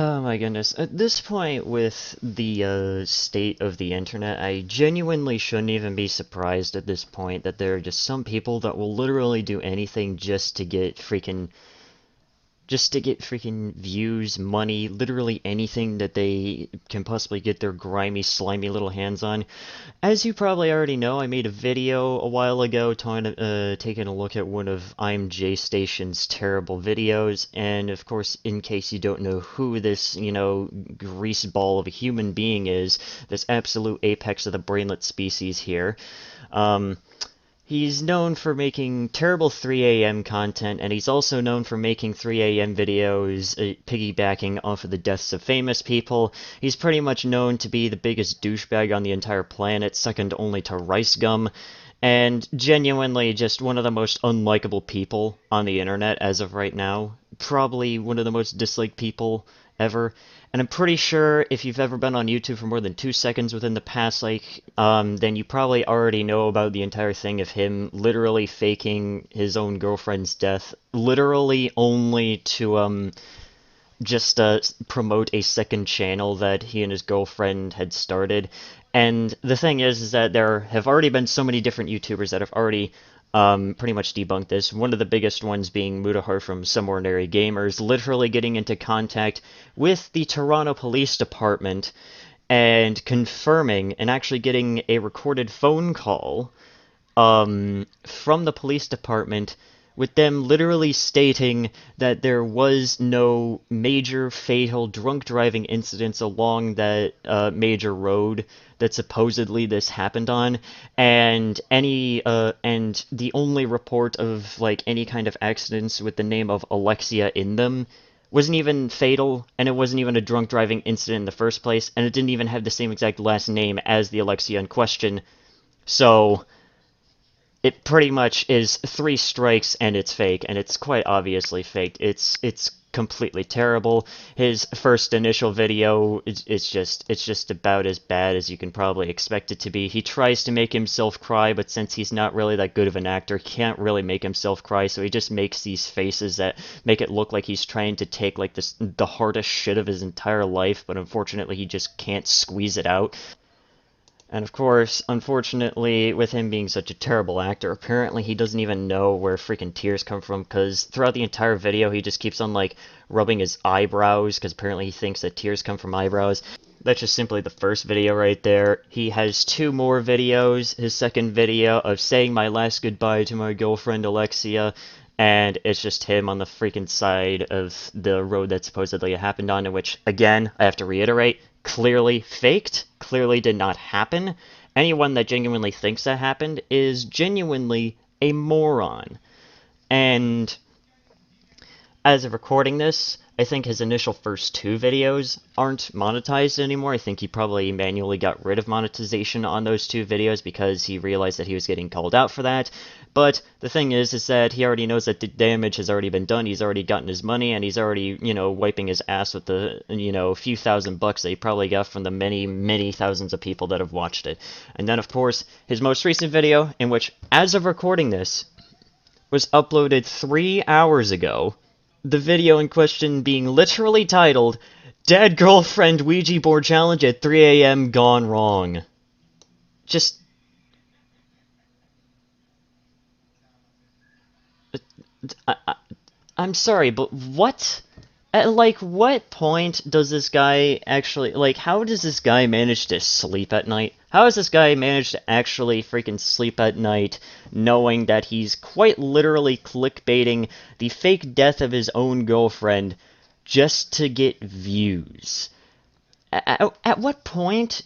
Oh my goodness. At this point with the state of the internet, I genuinely shouldn't even be surprised at this point that there are just some people that will literally do anything just to get freaking views, money, literally anything that they can possibly get their grimy, slimy little hands on. As you probably already know, I made a video a while ago taking a look at one of I'm J Station's terrible videos, and of course, in case you don't know who this, grease ball of a human being is, this absolute apex of the brainlet species here, um, he's known for making terrible 3 a.m. content, and he's also known for making 3 a.m. videos piggybacking off of the deaths of famous people. He's pretty much known to be the biggest douchebag on the entire planet, second only to Rice Gum, and genuinely just one of the most unlikable people on the internet as of right now. Probably one of the most disliked people ever. And I'm pretty sure if you've ever been on YouTube for more than 2 seconds within the past, then you probably already know about the entire thing of him literally faking his own girlfriend's death, literally only to, just promote a second channel that he and his girlfriend had started. And the thing is that there have already been so many different YouTubers that have already pretty much debunked this. One of the biggest ones being Mutahar from SomeOrdinaryGamers, literally getting into contact with the Toronto Police Department and confirming and actually getting a recorded phone call from the police department with them literally stating that there was no major fatal drunk driving incidents along that major road that supposedly this happened on, and and the only report of any kind of accidents with the name of Alexia in them wasn't even fatal, and it wasn't even a drunk driving incident in the first place, and it didn't even have the same exact last name as the Alexia in question. So it pretty much is 3 strikes and it's fake, and it's quite obviously faked. It's completely terrible. His first initial video it's just about as bad as you can probably expect it to be. He tries to make himself cry, but since he's not really that good of an actor, he can't really make himself cry, so he just makes these faces that make it look like he's trying to take the hardest shit of his entire life, but unfortunately he just can't squeeze it out. And of course, unfortunately, with him being such a terrible actor, apparently he doesn't even know where freaking tears come from, because throughout the entire video he just keeps on, rubbing his eyebrows, because apparently he thinks that tears come from eyebrows. That's just simply the first video right there. He has 2 more videos. His second video of saying my last goodbye to my girlfriend Alexia, and it's just him on the freaking side of the road that supposedly happened on, in which, again, I have to reiterate, clearly faked, clearly did not happen. Anyone that genuinely thinks that happened is genuinely a moron. And as of recording this, I think his initial first 2 videos aren't monetized anymore. I think he probably manually got rid of monetization on those 2 videos because he realized that he was getting called out for that. But the thing is that he already knows that the damage has already been done. He's already gotten his money, and he's already, wiping his ass with the, few $1,000 that he probably got from the many, many thousands of people that have watched it. And then, of course, his most recent video, in which, as of recording this, was uploaded 3 hours ago. The video in question being literally titled, Dead Girlfriend Ouija Board Challenge at 3 a.m. Gone Wrong. Just... I'm sorry, but what? At, what point does this guy actually... how does this guy manage to sleep at night? How does this guy manage to actually freaking sleep at night, knowing that he's quite literally clickbaiting the fake death of his own girlfriend just to get views? At what point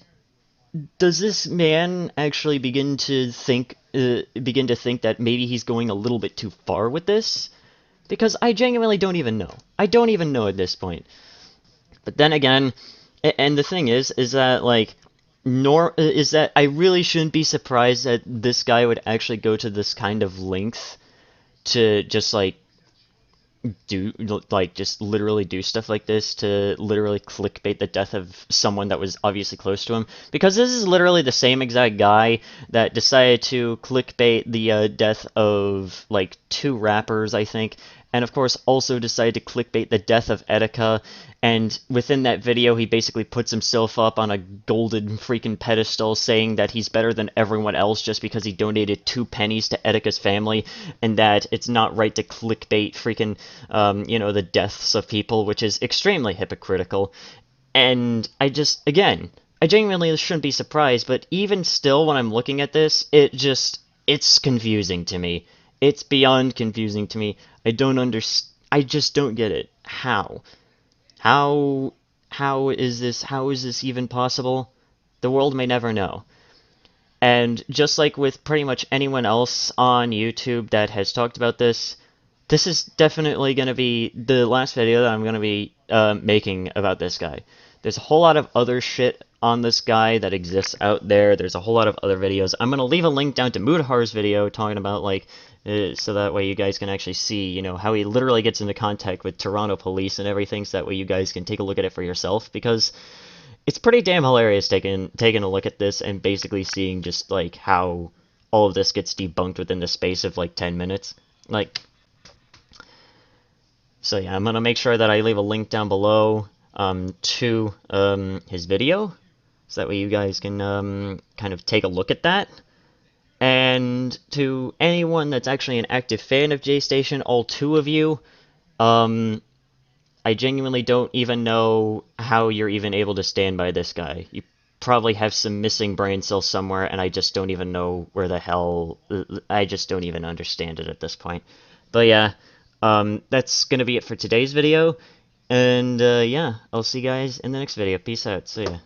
does this man actually begin to think that maybe he's going a little bit too far with this? Because I genuinely don't even know. I don't even know at this point. But then again, and the thing is that, is that I really shouldn't be surprised that this guy would actually go to this kind of length to just, just literally do stuff like this, to literally clickbait the death of someone that was obviously close to him. Because this is literally the same exact guy that decided to clickbait the death of, 2 rappers, I think, and of course also decided to clickbait the death of Etika, and within that video he basically puts himself up on a golden freaking pedestal saying that he's better than everyone else just because he donated 2 pennies to Etika's family, and that it's not right to clickbait freaking, the deaths of people, which is extremely hypocritical. And I genuinely shouldn't be surprised, but even still, when I'm looking at this, it's confusing to me. It's beyond confusing to me. I just don't get it. How? How, how is this even possible? The world may never know. And just like with pretty much anyone else on YouTube that has talked about this, this is definitely going to be the last video that I'm going to be making about this guy. There's a whole lot of other shit on this guy that exists out there. There's a whole lot of other videos. I'm going to leave a link down to Mudahar's video talking about, like, so that way you guys can actually see, how he literally gets into contact with Toronto police and everything, so that way you guys can take a look at it for yourself, because it's pretty damn hilarious taking a look at this and basically seeing just, like, how all of this gets debunked within the space of, like, 10 minutes. Like, so yeah, I'm going to make sure that I leave a link down below to his video, so that way you guys can kind of take a look at that. And to anyone that's actually an active fan of J-Station, all 2 of you, I genuinely don't even know how you're even able to stand by this guy. You probably have some missing brain cells somewhere, and I just don't even know where the hell... I just don't even understand it at this point. But yeah, that's gonna be it for today's video. And yeah, I'll see you guys in the next video. Peace out. See ya.